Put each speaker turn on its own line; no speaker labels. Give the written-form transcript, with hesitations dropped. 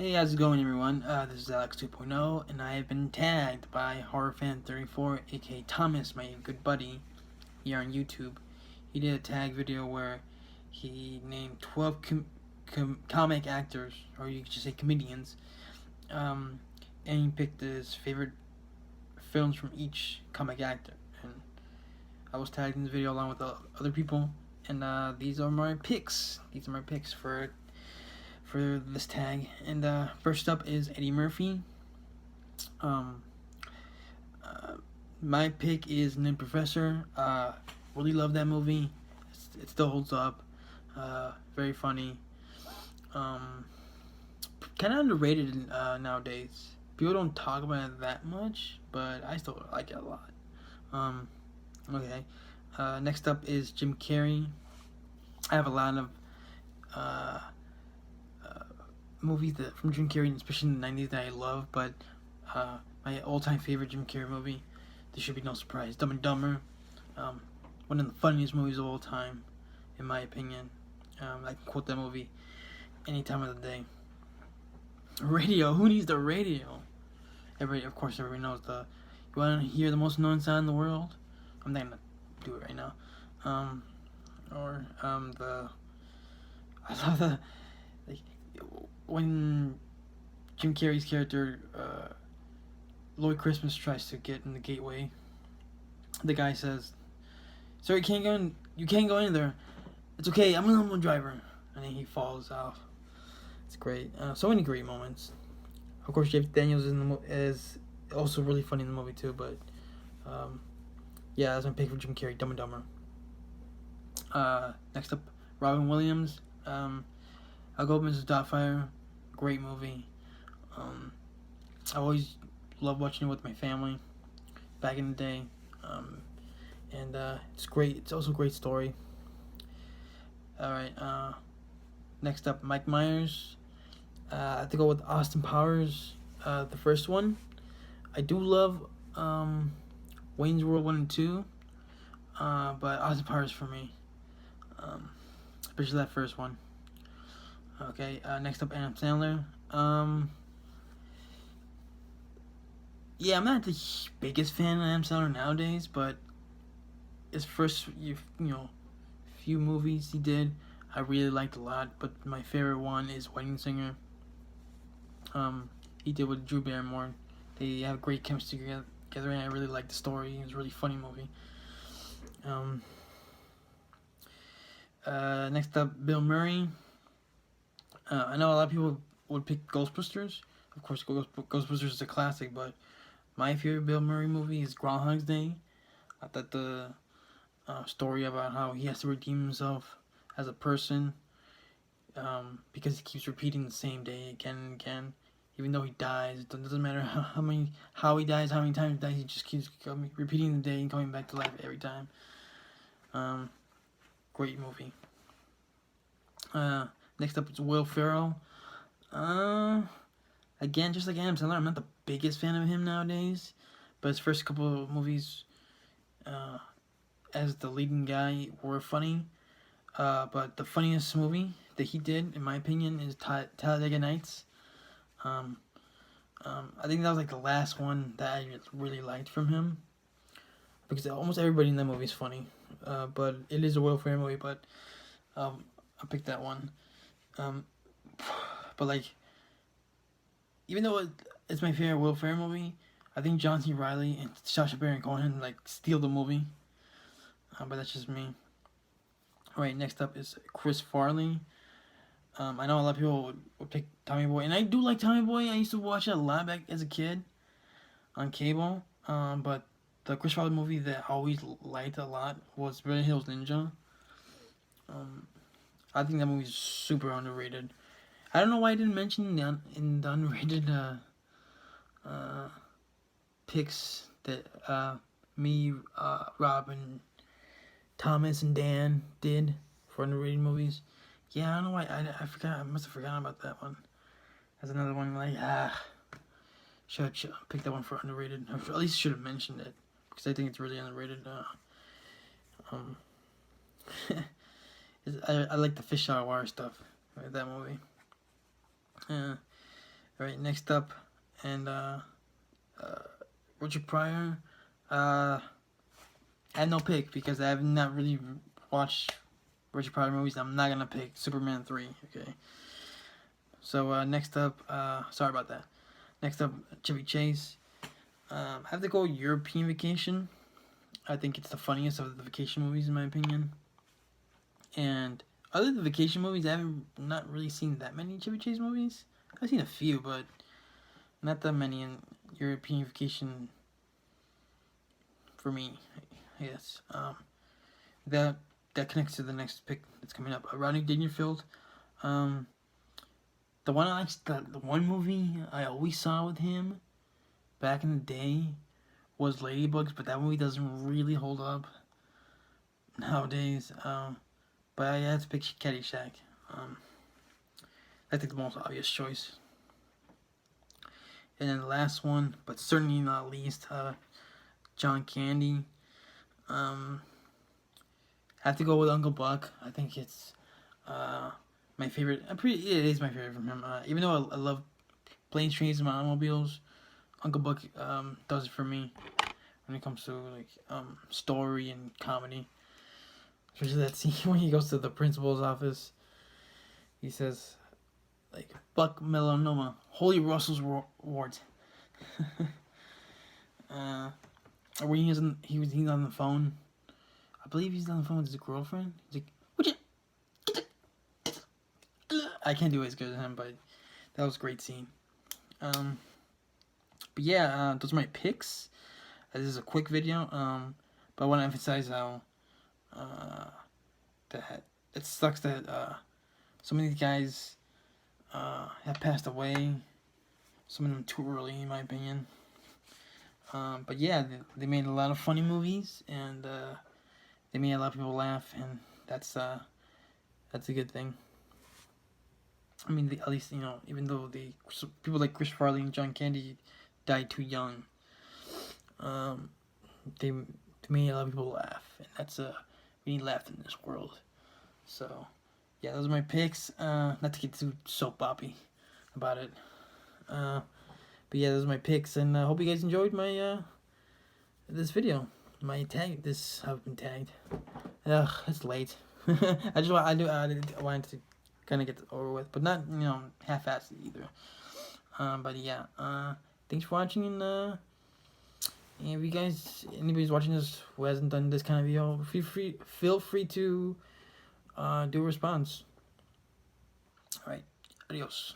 Hey, how's it going, everyone? This is Alex 2.0, and I have been tagged by HorrorFan34, aka Thomas, my good buddy, here on YouTube. He did a tag video where he named 12 comic actors, or you could just say comedians, um, and he picked his favorite films from each comic actor. And I was tagged in this video along with other people, and these are my picks. These are my picks for this tag. And first up is Eddie Murphy. Um, my pick is Ned Professor. Really love that movie. It still holds up. Very funny. Kind of underrated nowadays. People don't talk about it that much, but I still like it a lot. Okay. Next up is Jim Carrey. I have a lot of movies from Jim Carrey, especially in the 90s, that I love, but my all-time favorite Jim Carrey movie, this should be no surprise, Dumb and Dumber. One of the funniest movies of all time, in my opinion. I can quote that movie any time of the day. Radio, who needs the radio? Of course, everybody knows the. You want to hear the most known sound in the world? I'm not gonna do it right now. I love the, like, when Jim Carrey's character, Lloyd Christmas, tries to get in the gateway, the guy says, "Sir, you can't go in. You can't go in there. It's okay. I'm a driver." And then he falls off. It's great. So many great moments. Of course, Jeff Daniels is also really funny in the movie too. But yeah, that's my pick for Jim Carrey. Dumb and Dumber. Next up, Robin Williams. I'll go with Mrs. Doubtfire. Great movie. I always loved watching it with my family back in the day. And it's great. It's also a great story. Alright, next up, Mike Myers. I have to go with Austin Powers, the first one. I do love Wayne's World 1 and 2, but Austin Powers for me. Especially that first one. Okay, next up, Adam Sandler. Yeah, I'm not the biggest fan of Adam Sandler nowadays, but his first, few movies he did, I really liked a lot. But my favorite one is Wedding Singer. He did with Drew Barrymore. They have great chemistry together, and I really liked the story. It was a really funny movie. Next up, Bill Murray. I know a lot of people would pick Ghostbusters. Of course, Ghostbusters is a classic, but my favorite Bill Murray movie is Groundhog's Day. I thought the story about how he has to redeem himself as a person, because he keeps repeating the same day again and again, even though he dies. It doesn't matter how he dies, how many times he dies. He just keeps repeating the day and coming back to life every time. Great movie. Next up is Will Ferrell. Again, just like Adam Sandler, I'm not the biggest fan of him nowadays, but his first couple of movies as the leading guy were funny. But the funniest movie that he did, in my opinion, is Talladega Nights. I think that was like the last one that I really liked from him, because almost everybody in that movie is funny. But it is a Will Ferrell movie, but I picked that one. But like, even though it's my favorite Will Ferrell movie, I think John C. Reilly and Sacha Baron Cohen like steal the movie. But that's just me. Alright, next up is Chris Farley. I know a lot of people would pick Tommy Boy, and I do like Tommy Boy. I used to watch it a lot back as a kid on cable. But the Chris Farley movie that I always liked a lot was Beverly Hills Ninja. I think that movie's super underrated. I don't know why I didn't mention in the underrated picks that me, Robin, Thomas, and Dan did for underrated movies. Yeah, I don't know why. I forgot. I must have forgotten about that one. That's another one like, should pick that one for underrated. Or at least should have mentioned it, because I think it's really underrated. I like the fish out of water stuff with that movie. Alright, next up, and Richard Pryor. I had no pick because I have not really watched Richard Pryor movies. I'm not gonna pick Superman 3. Okay. So next up, sorry about that. Next up, Chevy Chase. I have to go European Vacation. I think it's the funniest of the vacation movies in my opinion. And other than the vacation movies, I haven't not really seen that many Chevy Chase movies. I've seen a few, but not that many in European Vacation for me. Yes. That connects to the next pick that's coming up. Rodney Dangerfield. The one movie I always saw with him back in the day was Ladybugs, but that movie doesn't really hold up nowadays. But I had to pick Caddyshack. I think the most obvious choice. And then the last one, but certainly not least, John Candy. I have to go with Uncle Buck. I think it's my favorite. It is my favorite from him. Even though I love Planes, Trains, and Automobiles, Uncle Buck does it for me when it comes to like story and comedy. Especially that scene when he goes to the principal's office. He says, like, Buck melanoma, holy Russell's wart. When he's on the phone. I believe he's on the phone with his girlfriend. He's like, would you? I can't do it as good as him, but that was a great scene. But yeah, those are my picks. This is a quick video. But I want to emphasize how that it sucks that so many guys have passed away. Some of them too early, in my opinion. But yeah, they made a lot of funny movies, and they made a lot of people laugh, and that's a good thing. I mean, at least, you know, even though people like Chris Farley and John Candy died too young, they made a lot of people laugh, and that's we need laugh in this world. So yeah, those are my picks. Not to get too soap boppy about it. But yeah, those are my picks, and I hope you guys enjoyed my this video. My tag. I've been tagged. Ugh, it's late. I wanted to kind of get this over with, but not, you know, half-assed either. But yeah, thanks for watching, and if you guys, anybody's watching this who hasn't done this kind of video, feel free to do a response. All right, adios.